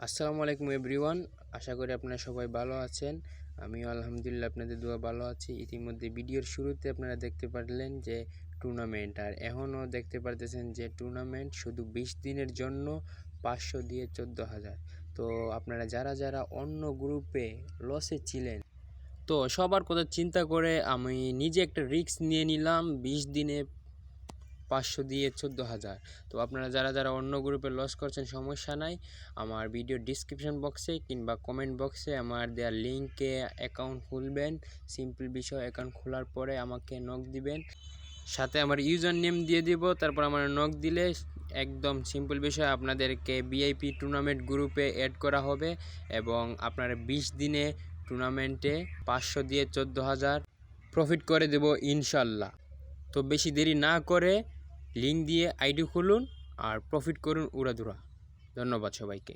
আসসালামু আলাইকুম এভরিওয়ান। আশা করি আপনারা সবাই ভালো আছেন। আমিও আলহামদুলিল্লাহ আপনাদের দোয়া ভালো আছি। ইতিমধ্যে ভিডিওর শুরুতে আপনারা দেখতে পারলেন যে টুর্নামেন্ট, আর এখনও দেখতে পারতেছেন যে টুর্নামেন্ট শুধু 20 দিনের জন্য 500 দিয়ে 14,000। তো আপনারা যারা যারা অন্য গ্রুপে লসে ছিলেন, তো সবার কথা চিন্তা করে আমি নিজে একটা রিস্ক নিয়ে নিলাম 20 দিনে 500 দিয়ে 14,000। তো আপনারা যারা যারা অন্য গ্রুপে লস করছেন সমস্যা নাই, আমার ভিডিও ডিসক্রিপশন বক্সে কিংবা কমেন্ট বক্সে আমার দেওয়ার লিঙ্কে অ্যাকাউন্ট খুলবেন। সিম্পল বিষয়, অ্যাকাউন্ট খোলার পরে আমাকে নক দিবেন, সাথে আমার ইউজার নেম দিয়ে দিব। তারপর আমার নক দিলে একদম সিম্পল বিষয়, আপনাদেরকে ভিআইপি টুর্নামেন্ট গ্রুপে অ্যাড করা হবে এবং আপনারা 20 দিনে টুর্নামেন্টে 500 দিয়ে 14,000 প্রফিট করে দেব ইনশাল্লাহ। তো বেশি দেরি না করে লিঙ্ক দিয়ে আইডি খুলুন আর প্রফিট করুন উড়াধুরা। ধন্যবাদ সবাইকে।